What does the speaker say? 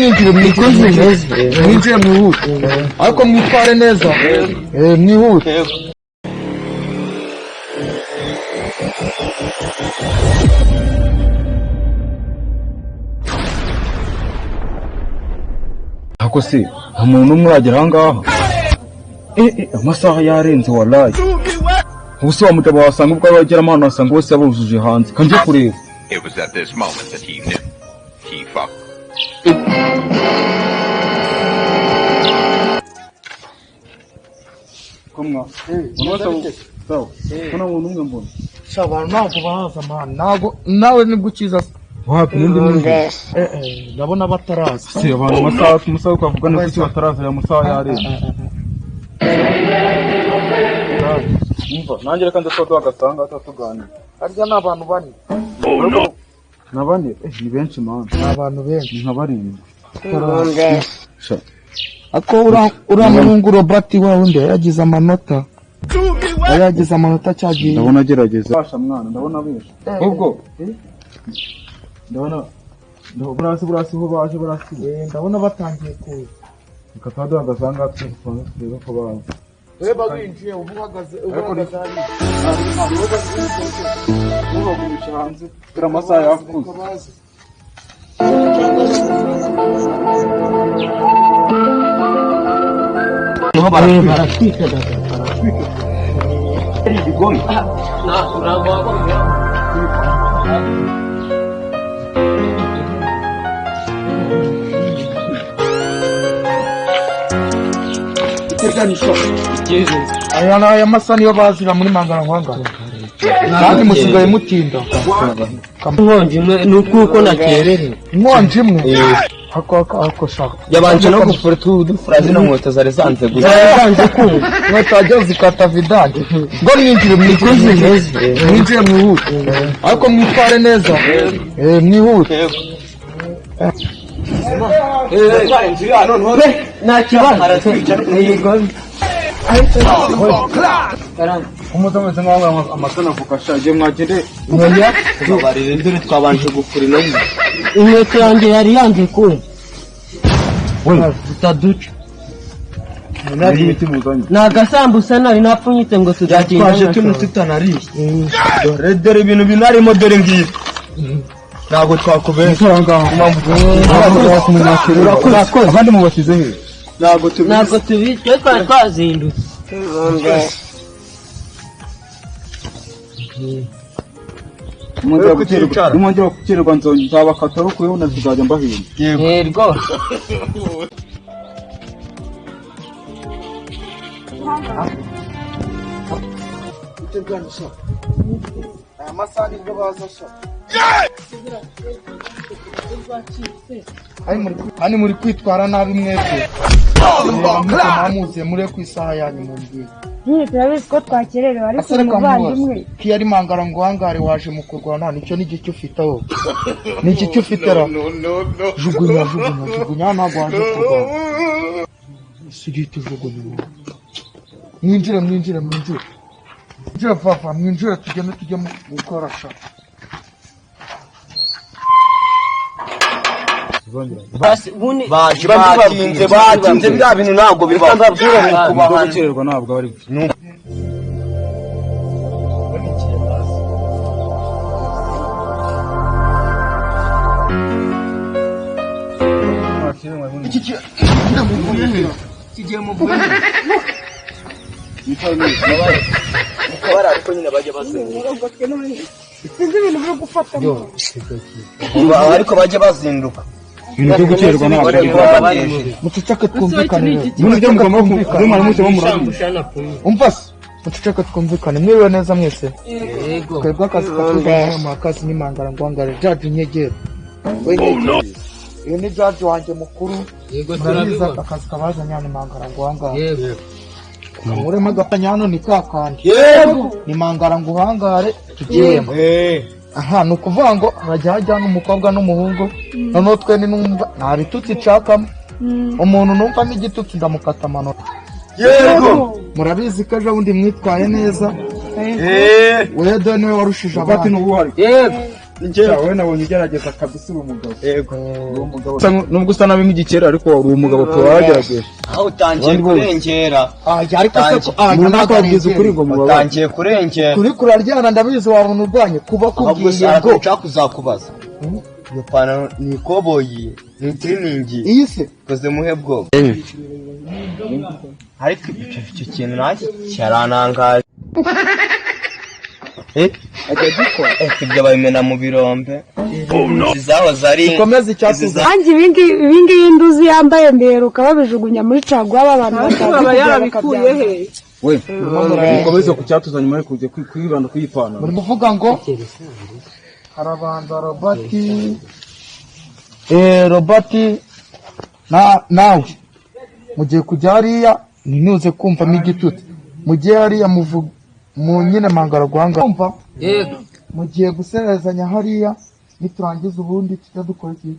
mwinjire mwinjire mwihute ariko mwitware neza mwihute ako se nta muntu umwe uragera aha ngaha amasaha yarenze wallahi ubuse wa mugabo wasanga ubwo abagera amahano wasanga bose yabujuje hanze kanje kureba. It was at this moment that he knew he fucked. Komwa sawa kuna muntu umwe mbona shabana ntabwo bahaza man nawe nibwo ukiza wapi n'indi mwinjira ndabona bataraza se abantu amasaha ukavugana ko bataraza ya musaha yarenze umva nanjye reka ndashaka agasanga atatuganira harya n'abantu bane nabane ni benshi man abantu benshi nkabarindwi ako uramuhungu Robert wawe nde yagize amanota cyagiye ndabona agerageza basha mwana ndabona benshi ubwo ndabona burasi ho baje ndabona batangiye kuza ikatado agasanga twese ko baje weba winjiye ubuhagaze ari ubagumisha hanze kira amasaha yakuze baratwika Igoi. Aya masani yo bazira muri mangana nkanga. Kandi musigaye mutinda. Inkonji imwe nuko nakerere. Inkonji imwe. Ako shaka. Yabanje no gufura tudufura zino nkweto zari zanze gusa. Zanze ku. Nkweto zikata vidanje. Ngo mwinjire mwinjire mwihute. Ariko mwitware neza. Mwihute. Umutameze ngaho amasana kukashaje mwagire ngoya barire ndure twabanje gufurira inkweto yanjye yari yanze kure utaduca nagasambusa nari napfunyitse ngo tujyaje tutanariye dore ibintu binarimo dore ngiye ntabwo twakubesha abandi mubashyize he ntabwo tubizi twari twazindutse Umujya kukirirwa nzabakata rukuyeho nazizajya mbahimba rwose amasaha nibwo baza sha Ani muri kwitwara nabi mwese Muze mure ku isaha yanyu mumbwire Nyine turabizi ko twakererewe ariko umuvandimwe kiyari mangara ngo hangare waje mu kurwana nicyo n'igicyo ufite aho n'igicyo ufite ra jugunya ntabwo waje kurwana sigiti jugunya mwinjire papa mwinjire tujye mu gukora sha batinze bya bintu ntabwo bibaho gukererwa ntabwo ari kigiye mu bwenge ukabara ariko nyine bajya bazinduka sinzi ibintu byo gufata ariko bajya bazinduka ibintu byo gukererwa ntabwo mutucake twumvikane ibintu byo mugomba kumvikana umva se mutucake twumvikane mwiriwe neza mwese twebwe akazi katujyamo mu akazi n'imangara ngwangare jaji nyegera iyo ni jaji wanjye mukuru murabiza akazi kabazanye hano imangara ngwangare kamuremo agapanya hano ni kakandi ni mangara nguhangare tugiyemo aha ni ukuvuga ngo hajya hajyana umukobwa n'umuhungu noneho twe numva nta bitutsi nshakamo umuntu numva n'igitutsi ndamukata amanota yego murabizi ko ejo bundi mwitwaye neza wedo niwe warushije abandi yego wowe nabonye ugerageza kabisa uri umugabo. Yego. Nubwo usa nabi nk'igikera ariko uri umugabo pe wagerageje. Aho utangiye kurengera. Ariko se nakabwiza ukuri ngo mubaba. Utangiye kurengera. Kuri kuraryana ndabizi wabona urwanye kuba kubwiye ngo nshaka kuzakubaza. Iyo pantaro ni koboyi, ni tiriningi. Iyi se koze muhe bwoba. Ariko icyo kintu nacyo cyaranangaje. ajya gikora ibyo babimena mu birombe. Izaho zari komeza icyatuza. Angi ibingibi nduzi yambaye mberuka babijugunya muri caguwa abantu baba yarabikuye he we mukomeze ku cyatuza nyuma yo kujya kwibanda kuyipana. Muri kuvuga ngo harabanza Robert nawe mugiye kujya hariya ninuze kumva n'igitutsi mugiye hariya muvuga mu nyine mangara guhanga kumva yego mugiye guserezanya hariya niturangiza ubundi tujya dukora iki